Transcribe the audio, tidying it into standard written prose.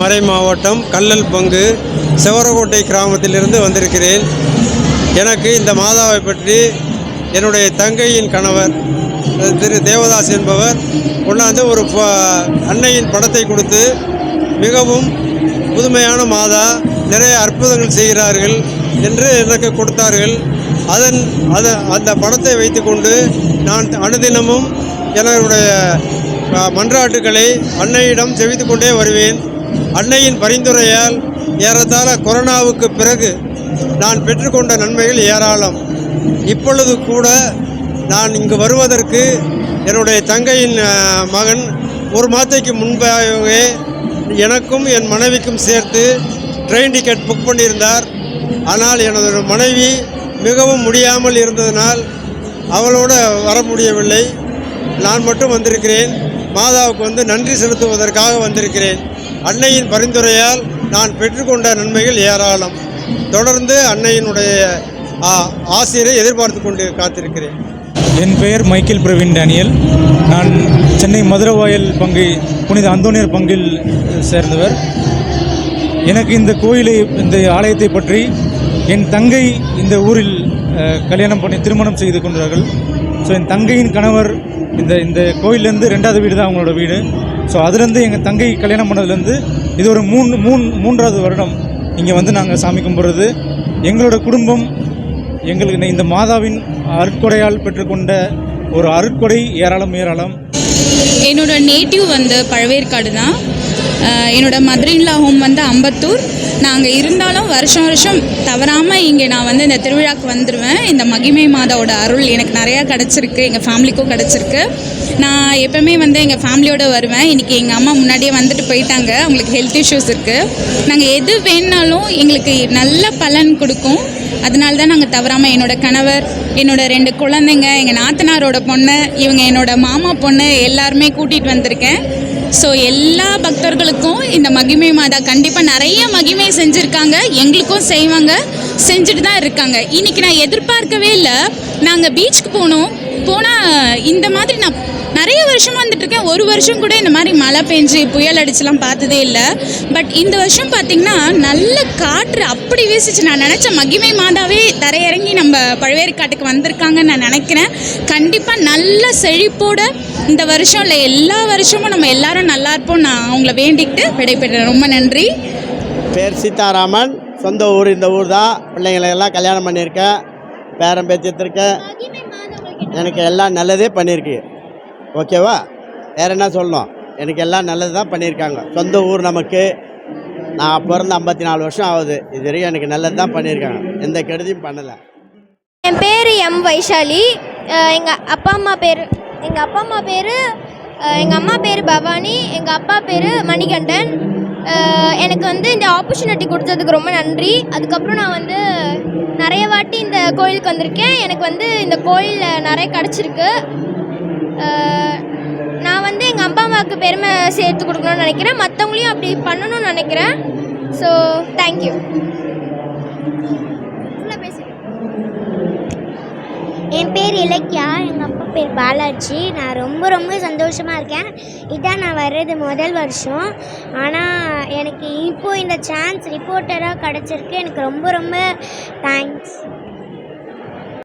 மறை மாவட்டம் கல்லல் பங்கு செவரகோட்டை கிராமத்திலிருந்து வந்திருக்கிறேன். எனக்கு இந்த மாதாவை பற்றி என்னுடைய தங்கையின் கணவர் திரு தேவதாஸ் என்பவர் கொண்டாந்து ஒரு அன்னையின் படத்தை கொடுத்து மிகவும் புதுமையான மாதா, நிறைய அற்புதங்கள் செய்கிறார்கள் என்று எனக்கு கொடுத்தார்கள். அந்த படத்தை வைத்துக்கொண்டு நான் அனுதினமும் என்னுடைய மன்றாட்டுக்களை அன்னையிடம் செவித்து கொண்டே வருவேன். அன்னையின் பரிந்துரையால் ஏறத்தாழ கொரோனாவுக்கு பிறகு நான் பெற்றுக்கொண்ட நன்மைகள் ஏராளம். இப்பொழுது கூட நான் இங்கு வருவதற்கு என்னுடைய தங்கையின் மகன் ஒரு மாதத்துக்கு முன்பாகவே எனக்கும் என் மனைவிக்கும் சேர்த்து ட்ரெயின் டிக்கெட் புக் பண்ணியிருந்தார். ஆனால் எனது மனைவி மிகவும் முடியாமல் இருந்ததனால் அவளோடு வர முடியவில்லை. நான் மட்டும் வந்திருக்கிறேன். மாதாவுக்கு நன்றி செலுத்துவதற்காக வந்திருக்கிறேன். அன்னையின் பரிந்துரையால் நான் பெற்றுக்கொண்ட நன்மைகள் ஏராளம். தொடர்ந்து அன்னையினுடைய ஆசிரியரை எதிர்பார்த்து கொண்டு காத்திருக்கிறேன். என் பெயர் மைக்கேல் பிரவீன் டேனியல். நான் சென்னை மதுரவாயல் பங்கை புனித அந்தோனியர் பங்கில் சேர்ந்தவர். எனக்கு இந்த கோயிலை, இந்த ஆலயத்தை பற்றி என் தங்கை இந்த ஊரில் கல்யாணம் பண்ணி திருமணம் செய்து கொண்டார்கள். ஸோ என் தங்கையின் கணவர் இந்த கோயிலேருந்து 2வது வீடு தான் அவங்களோட வீடு. ஸோ அதுலேருந்து எங்கள் தங்கை கல்யாணம் பண்ணதுலேருந்து இது ஒரு மூன்றாவது வருடம் இங்கே நாங்கள் சாமி கும்பிட்றது. எங்களோட குடும்பம் எங்களுக்கு இந்த மாதாவின் அருட்கொடையால் பெற்றுக்கொண்ட ஒரு அருட்கொடை ஏராளம். என்னோடய நேட்டிவ் பழவேற்காடு தான். என்னோடய மதுரைன்லா ஹோம் அம்பத்தூர். நாங்கள் இருந்தாலும் வருஷம் தவறாமல் இங்கே நான் இந்த திருவிழாவுக்கு வந்துடுவேன். இந்த மகிமை மாதாவோட அருள் எனக்கு நிறையா கிடச்சிருக்கு, எங்கள் ஃபேமிலிக்கும் கிடச்சிருக்கு. நான் எப்போவுமே எங்கள் ஃபேமிலியோடு வருவேன். இன்றைக்கி எங்கள் அம்மா முன்னாடியே வந்துட்டு போயிட்டாங்க. அவங்களுக்கு ஹெல்த் இஷ்யூஸ் இருக்குது. நாங்கள் எது வேணுனாலும் எங்களுக்கு நல்ல பலன் கொடுக்கும். அதனால தான் நாங்கள் தவறாமல் என்னோடய கணவர், என்னோடய 2 குழந்தைங்க, எங்கள் நாத்தனாரோட பொண்ணு, இவங்க என்னோடய மாமா பொண்ணு எல்லாருமே கூட்டிகிட்டு வந்திருக்கேன். ஸோ எல்லா பக்தர்களுக்கும் இந்த மகிமை மாதா கண்டிப்பாக நிறைய மகிமை செஞ்சுருக்காங்க, எங்களுக்கும் செய்வாங்க, செஞ்சுட்டு தான் இருக்காங்க. இன்றைக்கி நான் எதிர்பார்க்கவே இல்லை. நாங்கள் பீச்சுக்கு போனால் இந்த மாதிரி நான் நிறைய வருஷமாக வந்துட்டுருக்கேன். ஒரு வருஷம் கூட இந்த மாதிரி மழை பெஞ்சு புயல் அடிச்சுலாம் பார்த்ததே இல்லை. பட் இந்த வருஷம் பார்த்திங்கன்னா நல்ல காற்று அப்படி வீசிச்சு. நான் நினச்ச மகிமை மாதாவே தரையிறங்கி நம்ம பழவேற்காட்டுக்கு வந்திருக்காங்கன்னு நான் நினைக்கிறேன். கண்டிப்பாக நல்ல செழிப்போட இந்த வருஷம் இல்லை, எல்லா வருஷமும் நம்ம எல்லாரும் நல்லா இருப்போம். நான் அவங்கள வேண்டிக்கிட்டு விடைபெற்றேன். ரொம்ப நன்றி. பேர் சீதாராமன். சொந்த ஊர் இந்த ஊர் தான். பிள்ளைங்களை எல்லாம் கல்யாணம் பண்ணியிருக்கேன், பேரன் பேத்திருக்கேன். எனக்கு எல்லாம் நல்லதே பண்ணியிருக்கு. ஓகேவா? வேறு என்ன சொல்லணும்? எனக்கு எல்லாம் நல்லது தான் பண்ணியிருக்காங்க. சொந்த ஊர் நமக்கு. நான் பிறந்து 54 வருஷம் ஆகுது. இது வரைக்கும் எனக்கு நல்லது தான் பண்ணியிருக்காங்க, எந்த கெடுதியும் பண்ணலை. என் பேர் எம் வைஷாலி. எங்கள் அப்பா அம்மா பேர் எங்கள் அம்மா பேர் பவானி, எங்கள் அப்பா பேர் மணிகண்டன். எனக்கு இந்த ஆப்பர்ச்சுனிட்டி கொடுத்ததுக்கு ரொம்ப நன்றி. அதுக்கப்புறம் நான் நிறைய வாட்டி இந்த கோயிலுக்கு வந்திருக்கேன். எனக்கு இந்த கோயிலில் நிறைய கிடச்சிருக்கு. நான் எங்கள் அப்பா அம்மாவுக்கு பெருமை சேர்த்து கொடுக்கணும்னு நினைக்கிறேன். மற்றவங்களையும் அப்படி பண்ணணும்னு நினைக்கிறேன். So thank you. என் பேர் இலக்கியா, எங்கள் அப்பா பேர் பாலாஜி. நான் ரொம்ப சந்தோஷமாக இருக்கேன். இதான் நான் வர்றது முதல் வருஷம். ஆனால் எனக்கு இப்போது இந்த சான்ஸ் ரிப்போர்ட்டராக கிடச்சிருக்கு. எனக்கு ரொம்ப தேங்க்ஸ்.